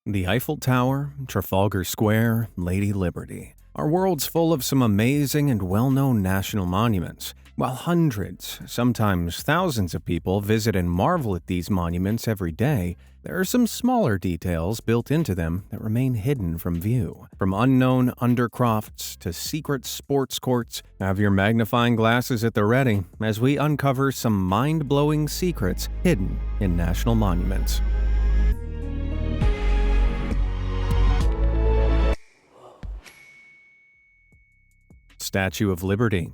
The Eiffel Tower, Trafalgar Square, Lady Liberty. Our world's full of some amazing and well-known national monuments. While hundreds, sometimes thousands of people visit and marvel at these monuments every day, there are some smaller details built into them that remain hidden from view. From unknown undercrofts to secret sports courts, have your magnifying glasses at the ready as we uncover some mind-blowing secrets hidden in national monuments. Statue of Liberty.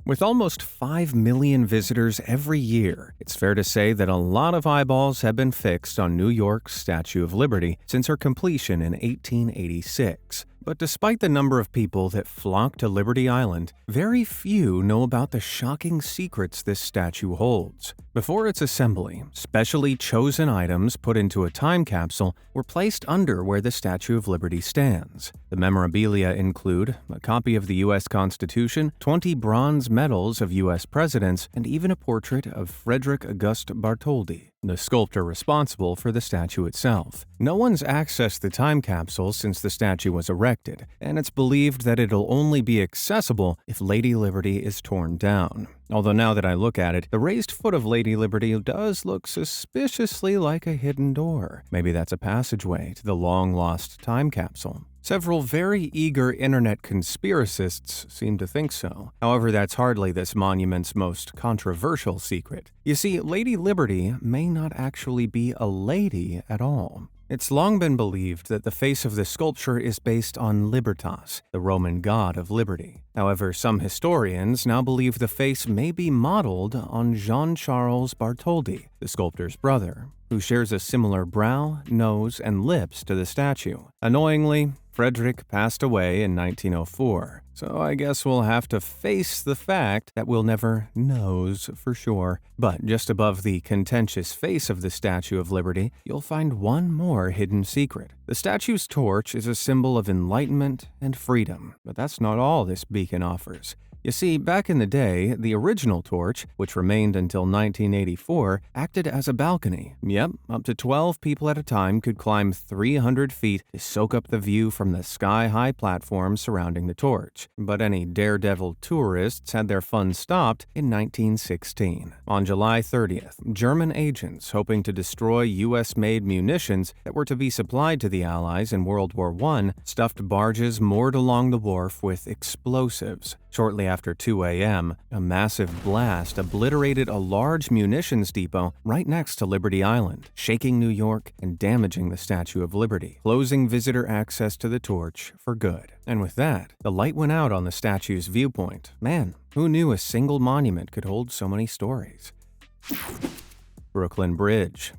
With almost 5 million visitors every year, it's fair to say that a lot of eyeballs have been fixed on New York's Statue of Liberty since her completion in 1886. But despite the number of people that flock to Liberty Island, very few know about the shocking secrets this statue holds. Before its assembly, specially chosen items put into a time capsule were placed under where the Statue of Liberty stands. The memorabilia include a copy of the U.S. Constitution, 20 bronze medals of U.S. presidents, and even a portrait of Frederick Auguste Bartholdi, the sculptor responsible for the statue itself. No one's accessed the time capsule since the statue was erected, and it's believed that it'll only be accessible if Lady Liberty is torn down. Although now that I look at it, the raised foot of Lady Liberty does look suspiciously like a hidden door. Maybe that's a passageway to the long-lost time capsule. Several very eager internet conspiracists seem to think so. However, that's hardly this monument's most controversial secret. You see, Lady Liberty may not actually be a lady at all. It's long been believed that the face of the sculpture is based on Libertas, the Roman god of liberty. However, some historians now believe the face may be modeled on Jean-Charles Bartholdi, the sculptor's brother, who shares a similar brow, nose, and lips to the statue. Annoyingly, Frederick passed away in 1904, so I guess we'll have to face the fact that we'll never knows for sure. But just above the contentious face of the Statue of Liberty, you'll find one more hidden secret. The statue's torch is a symbol of enlightenment and freedom, but that's not all this beacon offers. You see, back in the day, the original torch, which remained until 1984, acted as a balcony. Yep, up to 12 people at a time could climb 300 feet to soak up the view from the sky-high platform surrounding the torch. But any daredevil tourists had their fun stopped in 1916. On July 30th, German agents hoping to destroy U.S.-made munitions that were to be supplied to the Allies in World War I stuffed barges moored along the wharf with explosives. Shortly after 2 a.m., a massive blast obliterated a large munitions depot right next to Liberty Island, shaking New York and damaging the Statue of Liberty, closing visitor access to the torch for good. And with that, the light went out on the statue's viewpoint. Man, who knew a single monument could hold so many stories? Brooklyn Bridge.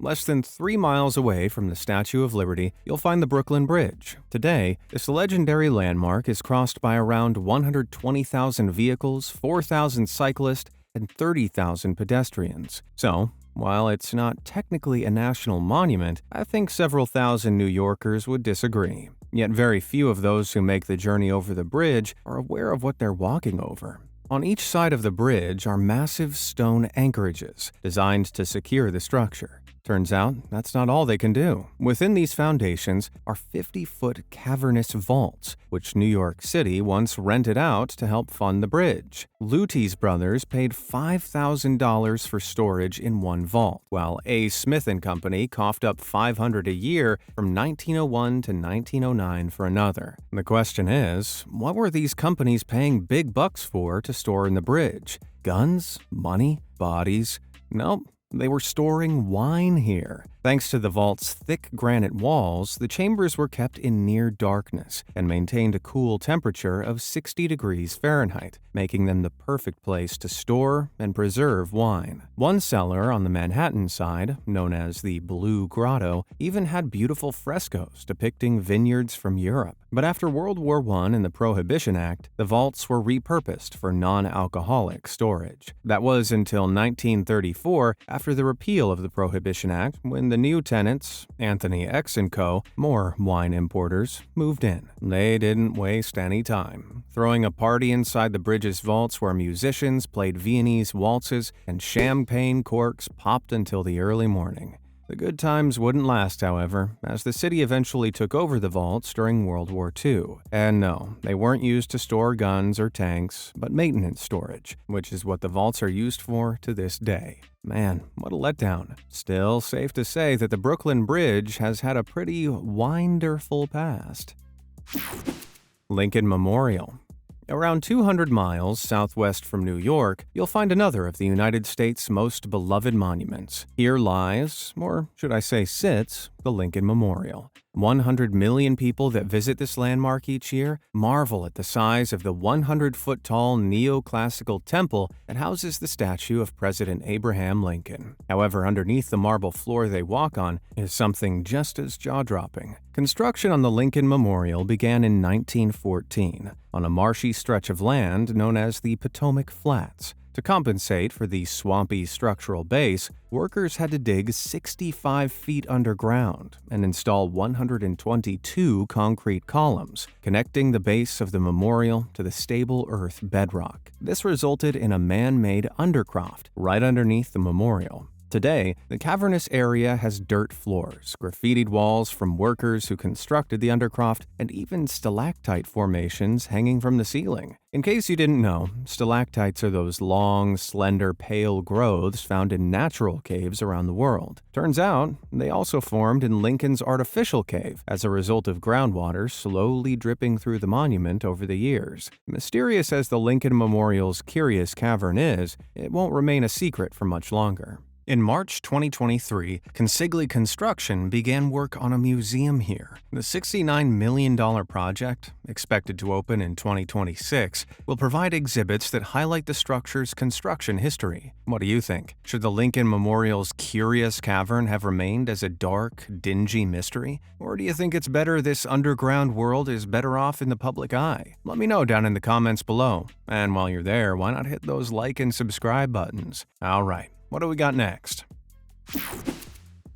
Less than 3 miles away from the Statue of Liberty, you'll find the Brooklyn Bridge. Today, this legendary landmark is crossed by around 120,000 vehicles, 4,000 cyclists, and 30,000 pedestrians. So, while it's not technically a national monument, I think several thousand New Yorkers would disagree. Yet very few of those who make the journey over the bridge are aware of what they're walking over. On each side of the bridge are massive stone anchorages designed to secure the structure. Turns out, that's not all they can do. Within these foundations are 50-foot cavernous vaults, which New York City once rented out to help fund the bridge. Luty's brothers paid $5,000 for storage in one vault, while A. Smith & Company coughed up $500 a year from 1901 to 1909 for another. The question is, what were these companies paying big bucks for to store in the bridge? Guns? Money? Bodies? Nope. They were storing wine here. Thanks to the vault's thick granite walls, the chambers were kept in near darkness and maintained a cool temperature of 60 degrees Fahrenheit, making them the perfect place to store and preserve wine. One cellar on the Manhattan side, known as the Blue Grotto, even had beautiful frescoes depicting vineyards from Europe. But after World War I and the Prohibition Act, the vaults were repurposed for non-alcoholic storage. That was until 1934, after the repeal of the Prohibition Act, when the new tenants, Anthony X & Co., more wine importers, moved in. They didn't waste any time, throwing a party inside the bridge's vaults where musicians played Viennese waltzes and champagne corks popped until the early morning. The good times wouldn't last, however, as the city eventually took over the vaults during World War II. And no, they weren't used to store guns or tanks, but maintenance storage, which is what the vaults are used for to this day. Man, what a letdown. Still safe to say that the Brooklyn Bridge has had a pretty wonderful past. Lincoln Memorial. Around 200 miles southwest from New York, you'll find another of the United States' most beloved monuments. Here lies, or should I say sits, the Lincoln Memorial. 100 million people that visit this landmark each year marvel at the size of the 100-foot-tall neoclassical temple that houses the statue of President Abraham Lincoln. However, underneath the marble floor they walk on is something just as jaw-dropping. Construction on the Lincoln Memorial began in 1914 on a marshy stretch of land known as the Potomac Flats. To compensate for the swampy structural base, workers had to dig 65 feet underground and install 122 concrete columns, connecting the base of the memorial to the stable earth bedrock. This resulted in a man-made undercroft right underneath the memorial. Today, the cavernous area has dirt floors, graffitied walls from workers who constructed the undercroft, and even stalactite formations hanging from the ceiling. In case you didn't know, stalactites are those long, slender, pale growths found in natural caves around the world. Turns out, they also formed in Lincoln's artificial cave as a result of groundwater slowly dripping through the monument over the years. Mysterious as the Lincoln Memorial's curious cavern is, it won't remain a secret for much longer. In March 2023, Consigli Construction began work on a museum here. The $69 million project, expected to open in 2026, will provide exhibits that highlight the structure's construction history. What do you think? Should the Lincoln Memorial's curious cavern have remained as a dark, dingy mystery? Or do you think it's better this underground world is better off in the public eye? Let me know down in the comments below. And while you're there, why not hit those like and subscribe buttons? All right. What do we got next?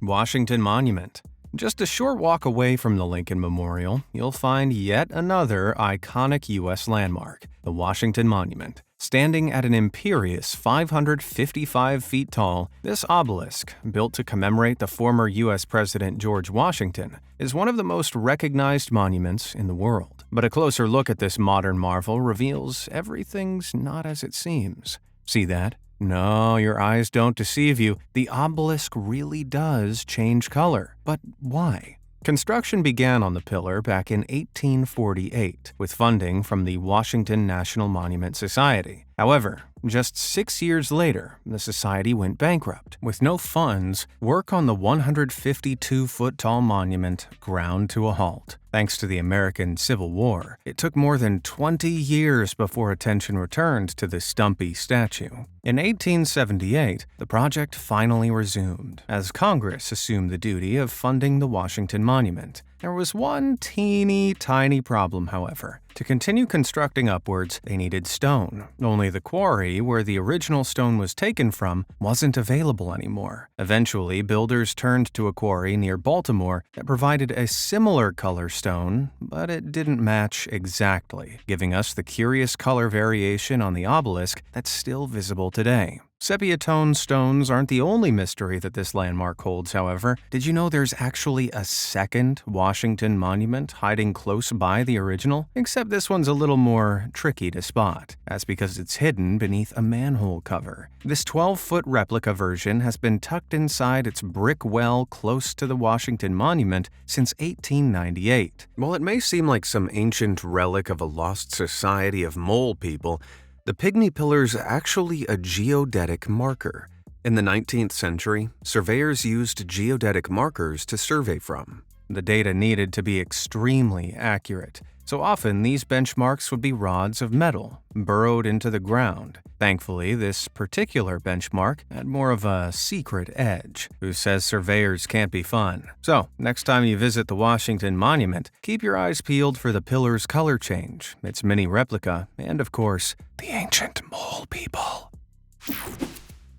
Washington Monument. Just a short walk away from the Lincoln Memorial, you'll find yet another iconic U.S. landmark, the Washington Monument. Standing at an imperious 555 feet tall, this obelisk, built to commemorate the former U.S. President George Washington, is one of the most recognized monuments in the world. But a closer look at this modern marvel reveals everything's not as it seems. See that? No, your eyes don't deceive you. The obelisk really does change color. But why? Construction began on the pillar back in 1848 with funding from the Washington National Monument Society. However, just 6 years later, the society went bankrupt. With no funds, work on the 152-foot-tall monument ground to a halt. Thanks to the American Civil War, it took more than 20 years before attention returned to the stumpy statue. In 1878, the project finally resumed, as Congress assumed the duty of funding the Washington Monument. There was one teeny-tiny problem, however. To continue constructing upwards, they needed stone. Only the quarry where the original stone was taken from wasn't available anymore. Eventually, builders turned to a quarry near Baltimore that provided a similar color stone, but it didn't match exactly, giving us the curious color variation on the obelisk that's still visible today. Sepia-tone stones aren't the only mystery that this landmark holds, however. Did you know there's actually a second Washington monument hiding close by the original? Except this one's a little more tricky to spot. That's because it's hidden beneath a manhole cover. This 12-foot replica version has been tucked inside its brick well close to the Washington Monument since 1898. While it may seem like some ancient relic of a lost society of mole people, the pygmy pillar's actually a geodetic marker. In the 19th century, surveyors used geodetic markers to survey from. The data needed to be extremely accurate, so often these benchmarks would be rods of metal burrowed into the ground. Thankfully, this particular benchmark had more of a secret edge. Who says surveyors can't be fun? So, next time you visit the Washington Monument, keep your eyes peeled for the pillar's color change, its mini replica, and of course, the ancient mole people.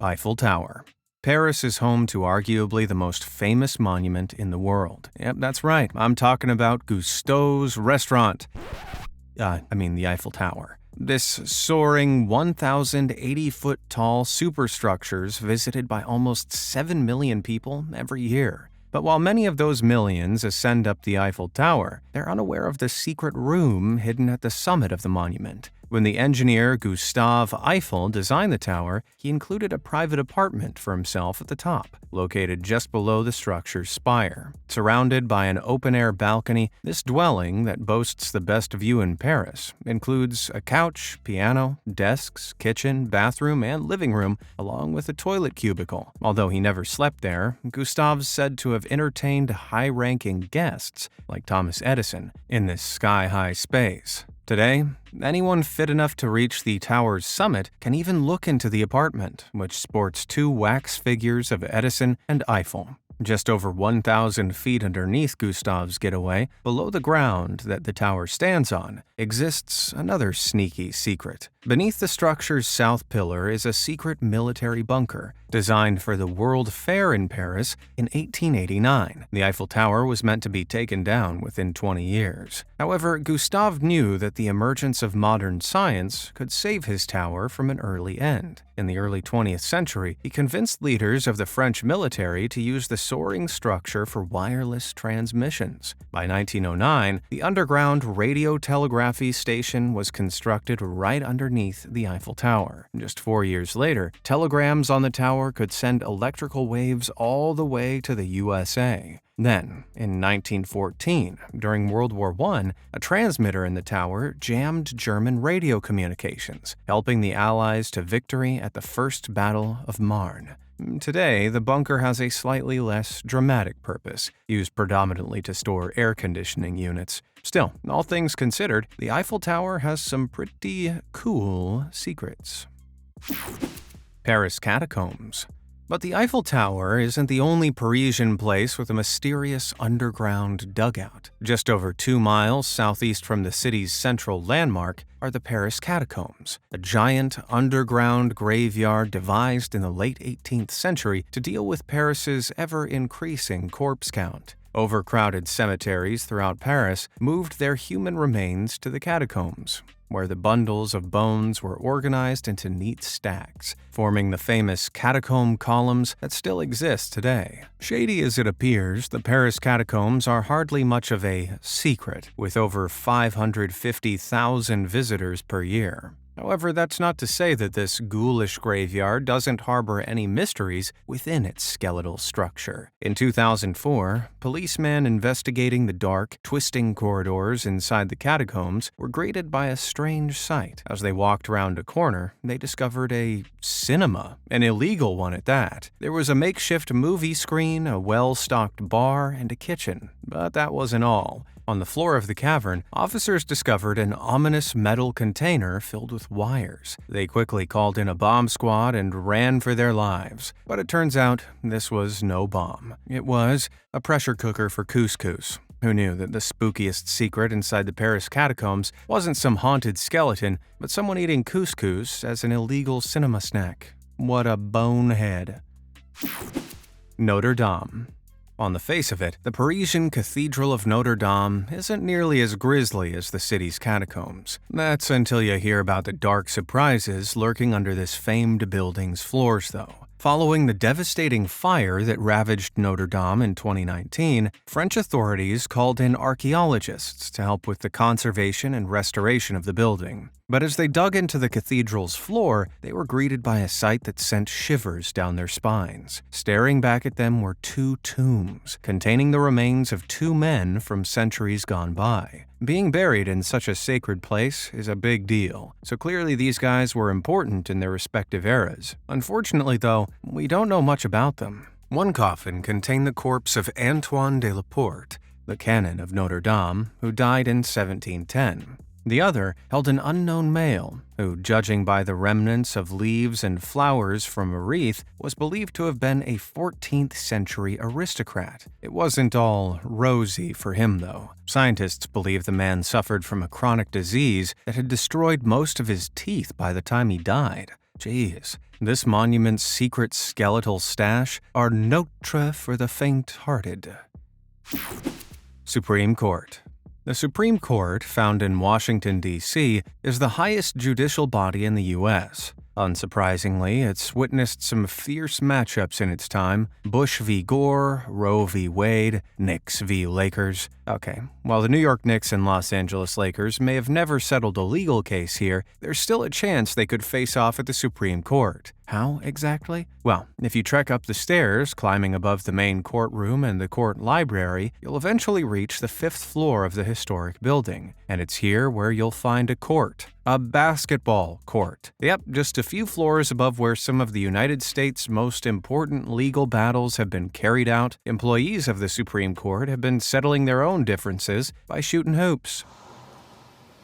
Eiffel Tower. Paris is home to arguably the most famous monument in the world. Yep, that's right. I'm talking about Gusteau's restaurant. The Eiffel Tower. This soaring 1,080-foot-tall superstructure is visited by almost 7 million people every year. But while many of those millions ascend up the Eiffel Tower, they're unaware of the secret room hidden at the summit of the monument. When the engineer Gustave Eiffel designed the tower, he included a private apartment for himself at the top, located just below the structure's spire. Surrounded by an open-air balcony, this dwelling that boasts the best view in Paris includes a couch, piano, desks, kitchen, bathroom, and living room, along with a toilet cubicle. Although he never slept there, Gustave's said to have entertained high-ranking guests, like Thomas Edison, in this sky-high space. Today, anyone fit enough to reach the tower's summit can even look into the apartment, which sports two wax figures of Edison and Eiffel. Just over 1,000 feet underneath Gustave's getaway, below the ground that the tower stands on, exists another sneaky secret. Beneath the structure's south pillar is a secret military bunker, designed for the World Fair in Paris in 1889. The Eiffel Tower was meant to be taken down within 20 years. However, Gustave knew that the emergence of modern science could save his tower from an early end. In the early 20th century, he convinced leaders of the French military to use the soaring structure for wireless transmissions. By 1909, the underground radio telegraphy station was constructed right underneath the Eiffel Tower. Just 4 years later, telegrams on the tower could send electrical waves all the way to the USA. Then, in 1914, during World War I, a transmitter in the tower jammed German radio communications, helping the Allies to victory at the First Battle of Marne. Today, the bunker has a slightly less dramatic purpose, used predominantly to store air conditioning units. Still, all things considered, the Eiffel Tower has some pretty cool secrets. Paris Catacombs. But the Eiffel Tower isn't the only Parisian place with a mysterious underground dugout. Just over 2 miles southeast from the city's central landmark are the Paris Catacombs, a giant underground graveyard devised in the late 18th century to deal with Paris's ever-increasing corpse count. Overcrowded cemeteries throughout Paris moved their human remains to the catacombs, where the bundles of bones were organized into neat stacks, forming the famous catacomb columns that still exist today. Shady as it appears, the Paris catacombs are hardly much of a secret, with over 550,000 visitors per year. However, that's not to say that this ghoulish graveyard doesn't harbor any mysteries within its skeletal structure. In 2004, policemen investigating the dark, twisting corridors inside the catacombs were greeted by a strange sight. As they walked around a corner, they discovered a cinema, an illegal one at that. There was a makeshift movie screen, a well-stocked bar, and a kitchen. But that wasn't all. On the floor of the cavern, officers discovered an ominous metal container filled with wires. They quickly called in a bomb squad and ran for their lives. But it turns out this was no bomb. It was a pressure cooker for couscous. Who knew that the spookiest secret inside the Paris catacombs wasn't some haunted skeleton, but someone eating couscous as an illegal cinema snack? What a bonehead. Notre Dame. On the face of it, the Parisian Cathedral of Notre Dame isn't nearly as grisly as the city's catacombs. That's until you hear about the dark surprises lurking under this famed building's floors, though. Following the devastating fire that ravaged Notre Dame in 2019, French authorities called in archaeologists to help with the conservation and restoration of the building. But as they dug into the cathedral's floor, they were greeted by a sight that sent shivers down their spines. Staring back at them were 2 tombs, containing the remains of 2 men from centuries gone by. Being buried in such a sacred place is a big deal, so clearly these guys were important in their respective eras. Unfortunately, though, we don't know much about them. One coffin contained the corpse of Antoine de la Porte, the canon of Notre Dame, who died in 1710. The other held an unknown male who, judging by the remnants of leaves and flowers from a wreath, was believed to have been a 14th century aristocrat. It wasn't all rosy for him, though. Scientists believe the man suffered from a chronic disease that had destroyed most of his teeth by the time he died. Jeez, this monument's secret skeletal stash are notre for the faint-hearted. Supreme Court. The Supreme Court, found in Washington, D.C., is the highest judicial body in the U.S. Unsurprisingly, it's witnessed some fierce matchups in its time: Bush v. Gore, Roe v. Wade, Knicks v. Lakers. Okay, while the New York Knicks and Los Angeles Lakers may have never settled a legal case here, there's still a chance they could face off at the Supreme Court. How exactly? Well, if you trek up the stairs, climbing above the main courtroom and the court library, you'll eventually reach the 5th floor of the historic building, and it's here where you'll find a court. A basketball court. Yep, just a few floors above where some of the United States' most important legal battles have been carried out. Employees of the Supreme Court have been settling their own differences by shooting hoops.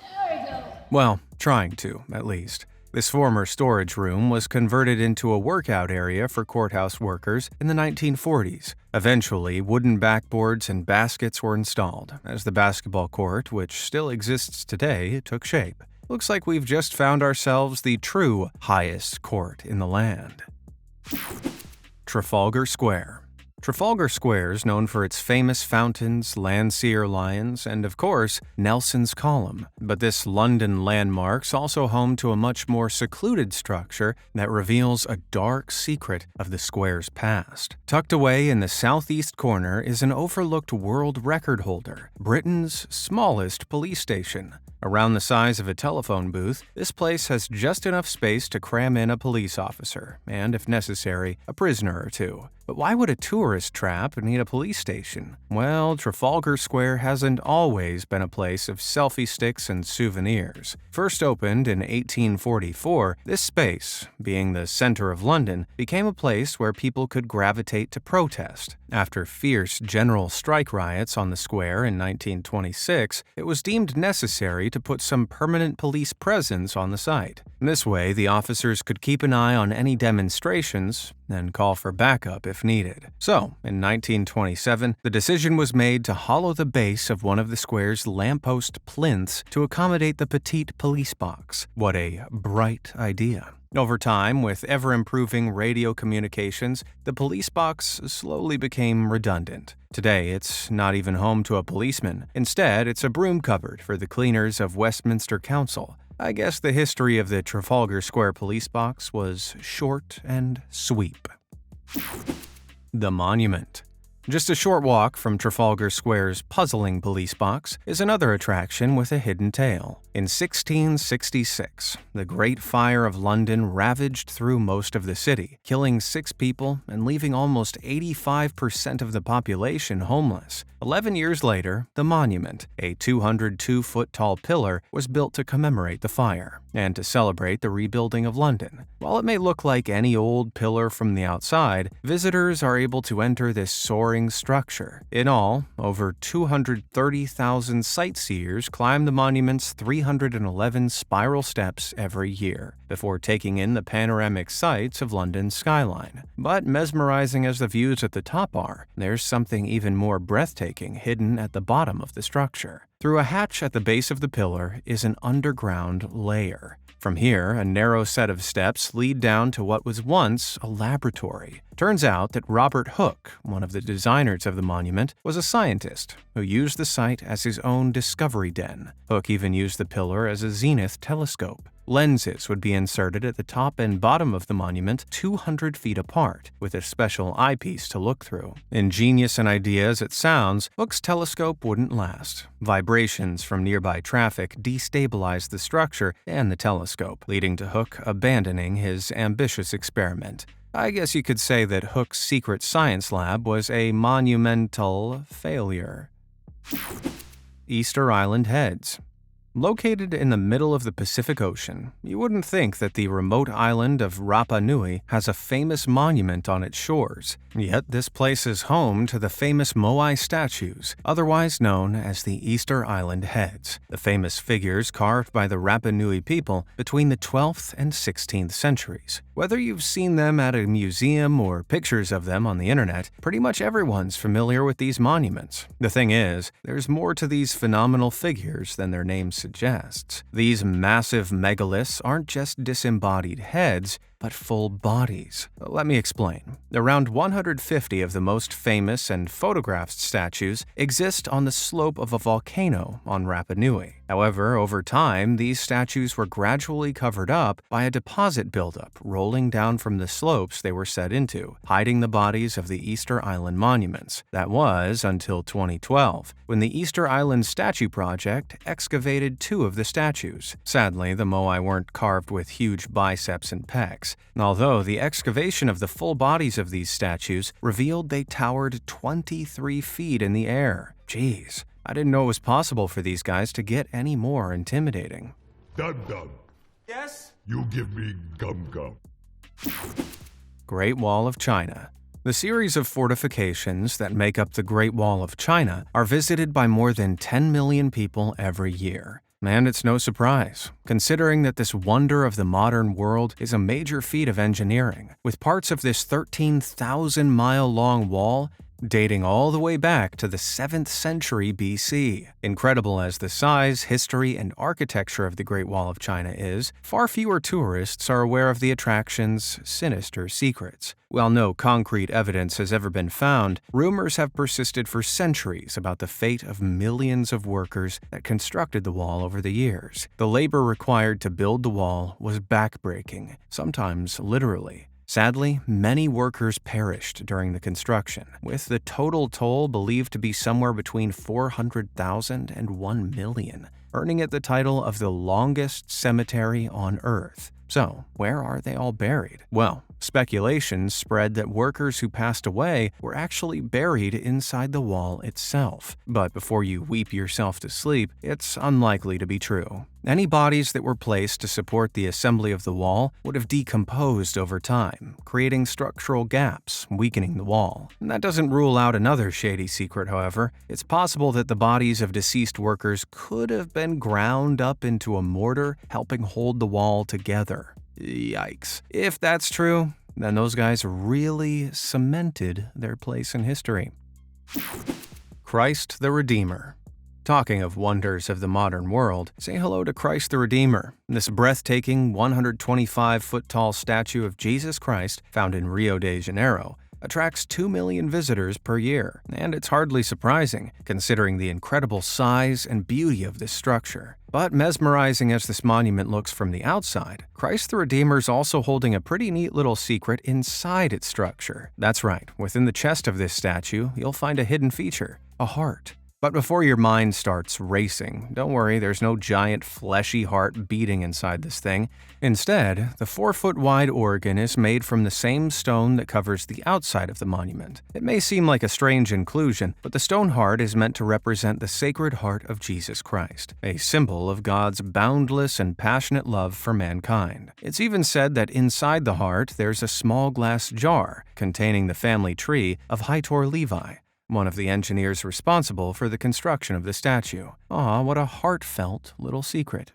There we go. Well, trying to, at least. This former storage room was converted into a workout area for courthouse workers in the 1940s. Eventually, wooden backboards and baskets were installed as the basketball court, which still exists today, took shape. Looks like we've just found ourselves the true highest court in the land. Trafalgar Square. Trafalgar Square is known for its famous fountains, Landseer lions, and of course, Nelson's Column. But this London landmark's also home to a much more secluded structure that reveals a dark secret of the square's past. Tucked away in the southeast corner is an overlooked world record holder, Britain's smallest police station. Around the size of a telephone booth, this place has just enough space to cram in a police officer, and if necessary, a prisoner or two. But why would a tourist trap need a police station? Well, Trafalgar Square hasn't always been a place of selfie sticks and souvenirs. First opened in 1844, this space, being the center of London, became a place where people could gravitate to protest. After fierce general strike riots on the square in 1926, it was deemed necessary to put some permanent police presence on the site. This way, the officers could keep an eye on any demonstrations and call for backup if needed. So, in 1927, the decision was made to hollow the base of one of the square's lamppost plinths to accommodate the petite police box. What a bright idea. Over time, with ever-improving radio communications, the police box slowly became redundant. Today, it's not even home to a policeman. Instead, it's a broom cupboard for the cleaners of Westminster Council. I guess the history of the Trafalgar Square police box was short and sweet. The Monument. Just a short walk from Trafalgar Square's puzzling police box is another attraction with a hidden tale. In 1666, the Great Fire of London ravaged through most of the city, killing 6 people and leaving almost 85% of the population homeless. 11 years later, the Monument, a 202-foot-tall pillar, was built to commemorate the fire and to celebrate the rebuilding of London. While it may look like any old pillar from the outside, visitors are able to enter this soaring structure. In all, over 230,000 sightseers climb the monument's 311 spiral steps every year before taking in the panoramic sights of London's skyline. But mesmerizing as the views at the top are, there's something even more breathtaking hidden at the bottom of the structure. Through a hatch at the base of the pillar is an underground lair. From here, a narrow set of steps lead down to what was once a laboratory. Turns out that Robert Hooke, one of the designers of the monument, was a scientist who used the site as his own discovery den. Hooke even used the pillar as a zenith telescope. Lenses would be inserted at the top and bottom of the monument 200 feet apart, with a special eyepiece to look through. Ingenious an idea as it sounds, Hooke's telescope wouldn't last. Vibrations from nearby traffic destabilized the structure and the telescope, leading to Hooke abandoning his ambitious experiment. I guess you could say that Hooke's secret science lab was a monumental failure. Easter Island Heads. Located in the middle of the Pacific Ocean, you wouldn't think that the remote island of Rapa Nui has a famous monument on its shores. Yet this place is home to the famous Moai statues, otherwise known as the Easter Island Heads, the famous figures carved by the Rapa Nui people between the 12th and 16th centuries. Whether you've seen them at a museum or pictures of them on the internet, pretty much everyone's familiar with these monuments. The thing is, there's more to these phenomenal figures than their names suggests. These massive megaliths aren't just disembodied heads, but full bodies. Let me explain. Around 150 of the most famous and photographed statues exist on the slope of a volcano on Rapa Nui. However, over time, these statues were gradually covered up by a deposit buildup rolling down from the slopes they were set into, hiding the bodies of the Easter Island monuments. That was until 2012, when the Easter Island Statue Project excavated 2 of the statues. Sadly, the moai weren't carved with huge biceps and pecs, although the excavation of the full bodies of these statues revealed they towered 23 feet in the air. Jeez. I didn't know it was possible for these guys to get any more intimidating. Dum Dum. Yes? You give me gum gum. Great Wall of China. The series of fortifications that make up the Great Wall of China are visited by more than 10 million people every year. And it's no surprise, considering that this wonder of the modern world is a major feat of engineering, with parts of this 13,000-mile-long wall dating all the way back to the 7th century BC. Incredible as the size, history, and architecture of the Great Wall of China is, far fewer tourists are aware of the attraction's sinister secrets. While no concrete evidence has ever been found, rumors have persisted for centuries about the fate of millions of workers that constructed the wall over the years. The labor required to build the wall was backbreaking, sometimes literally. Sadly, many workers perished during the construction, with the total toll believed to be somewhere between 400,000 and 1 million, earning it the title of the longest cemetery on Earth. So, where are they all buried? Well, speculations spread that workers who passed away were actually buried inside the wall itself. But before you weep yourself to sleep, it's unlikely to be true. Any bodies that were placed to support the assembly of the wall would have decomposed over time, creating structural gaps, weakening the wall. And that doesn't rule out another shady secret, however. It's possible that the bodies of deceased workers could have been ground up into a mortar, helping hold the wall together. Yikes. If that's true, then those guys really cemented their place in history. Christ the Redeemer. Talking of wonders of the modern world, say hello to Christ the Redeemer, this breathtaking 125-foot-tall statue of Jesus Christ found in Rio de Janeiro. Attracts 2 million visitors per year, and it's hardly surprising, considering the incredible size and beauty of this structure. But mesmerizing as this monument looks from the outside, Christ the Redeemer's also holding a pretty neat little secret inside its structure. That's right, within the chest of this statue, you'll find a hidden feature, a heart. But before your mind starts racing, don't worry, there's no giant fleshy heart beating inside this thing. Instead, the 4-foot-wide organ is made from the same stone that covers the outside of the monument. It may seem like a strange inclusion, but the stone heart is meant to represent the Sacred Heart of Jesus Christ, a symbol of God's boundless and passionate love for mankind. It's even said that inside the heart there's a small glass jar containing the family tree of Heitor Levi, one of the engineers responsible for the construction of the statue. Aw, what a heartfelt little secret.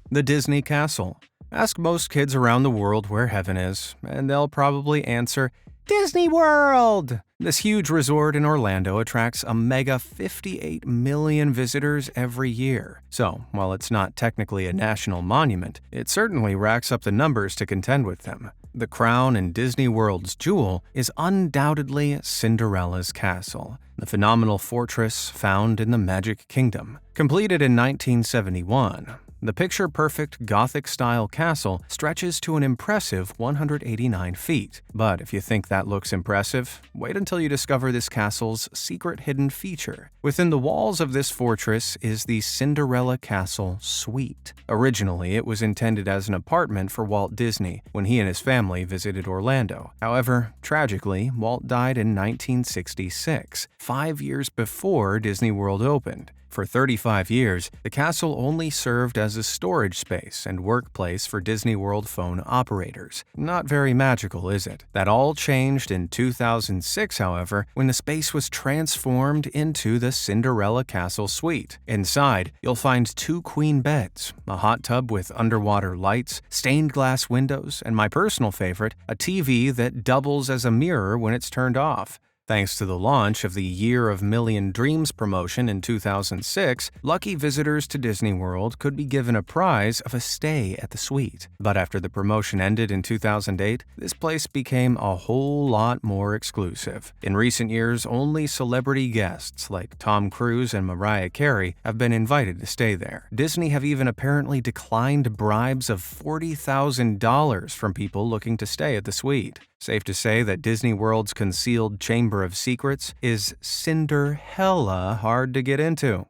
The Disney Castle. Ask most kids around the world where heaven is, and they'll probably answer, Disney World! This huge resort in Orlando attracts a mega 58 million visitors every year. So, while it's not technically a national monument, it certainly racks up the numbers to contend with them. The crown and Disney World's jewel is undoubtedly Cinderella's castle, the phenomenal fortress found in the Magic Kingdom. Completed in 1971, the picture-perfect Gothic-style castle stretches to an impressive 189 feet. But if you think that looks impressive, wait until you discover this castle's secret hidden feature. Within the walls of this fortress is the Cinderella Castle Suite. Originally, it was intended as an apartment for Walt Disney when he and his family visited Orlando. However, tragically, Walt died in 1966, 5 years before Disney World opened. For 35 years, the castle only served as a storage space and workplace for Disney World phone operators. Not very magical, is it? That all changed in 2006, however, when the space was transformed into the Cinderella Castle Suite. Inside, you'll find 2 queen beds, a hot tub with underwater lights, stained glass windows, and my personal favorite, a TV that doubles as a mirror when it's turned off. Thanks to the launch of the Year of Million Dreams promotion in 2006, lucky visitors to Disney World could be given a prize of a stay at the suite. But after the promotion ended in 2008, this place became a whole lot more exclusive. In recent years, only celebrity guests like Tom Cruise and Mariah Carey have been invited to stay there. Disney have even apparently declined bribes of $40,000 from people looking to stay at the suite. Safe to say that Disney World's concealed chamber of secrets is Cinderhella hard to get into.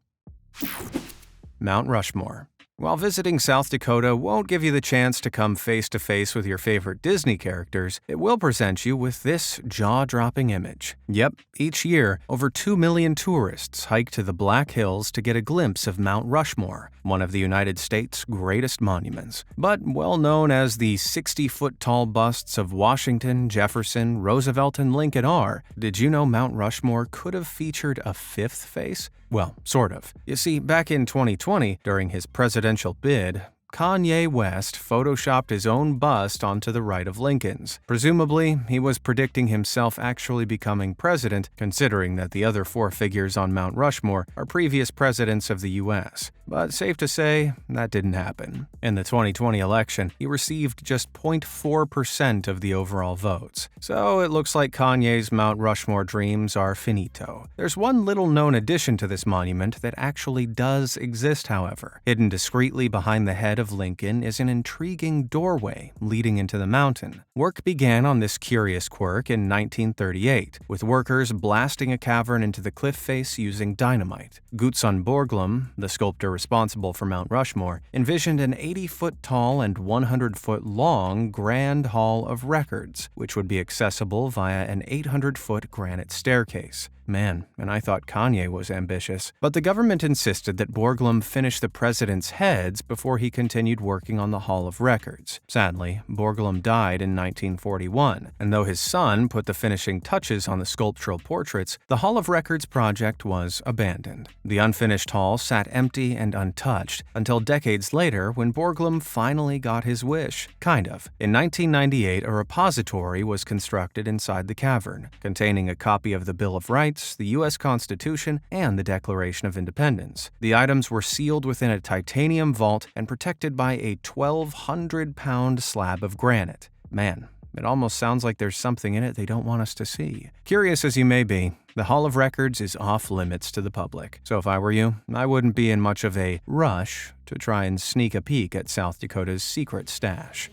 Mount Rushmore. While visiting South Dakota won't give you the chance to come face to face with your favorite Disney characters, it will present you with this jaw-dropping image. Yep, each year, over 2 million tourists hike to the Black Hills to get a glimpse of Mount Rushmore, one of the United States' greatest monuments. But well known as the 60-foot-tall busts of Washington, Jefferson, Roosevelt, and Lincoln are, did you know Mount Rushmore could have featured a fifth face? Well, sort of. You see, back in 2020, during his presidential bid, Kanye West photoshopped his own bust onto the right of Lincoln's. Presumably, he was predicting himself actually becoming president, considering that the other four figures on Mount Rushmore are previous presidents of the U.S. But safe to say, that didn't happen. In the 2020 election, he received just 0.4% of the overall votes. So it looks like Kanye's Mount Rushmore dreams are finito. There's one little-known addition to this monument that actually does exist, however. Hidden discreetly behind the head of Lincoln is an intriguing doorway leading into the mountain. Work began on this curious quirk in 1938, with workers blasting a cavern into the cliff face using dynamite. Gutzon Borglum, the sculptor responsible for Mount Rushmore, envisioned an 80-foot-tall and 100-foot-long Grand Hall of Records, which would be accessible via an 800-foot granite staircase. Man, and I thought Kanye was ambitious. But the government insisted that Borglum finish the president's heads before he continued working on the Hall of Records. Sadly, Borglum died in 1941, and though his son put the finishing touches on the sculptural portraits, the Hall of Records project was abandoned. The unfinished hall sat empty and untouched until decades later when Borglum finally got his wish. Kind of. In 1998, a repository was constructed inside the cavern, containing a copy of the Bill of Rights, the U.S. Constitution, and the Declaration of Independence. The items were sealed within a titanium vault and protected by a 1,200-pound slab of granite. Man, it almost sounds like there's something in it they don't want us to see. Curious as you may be, the Hall of Records is off limits to the public. So if I were you, I wouldn't be in much of a rush to try and sneak a peek at South Dakota's secret stash.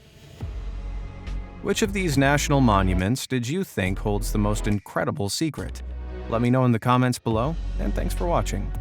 Which of these national monuments did you think holds the most incredible secret? Let me know in the comments below, and thanks for watching.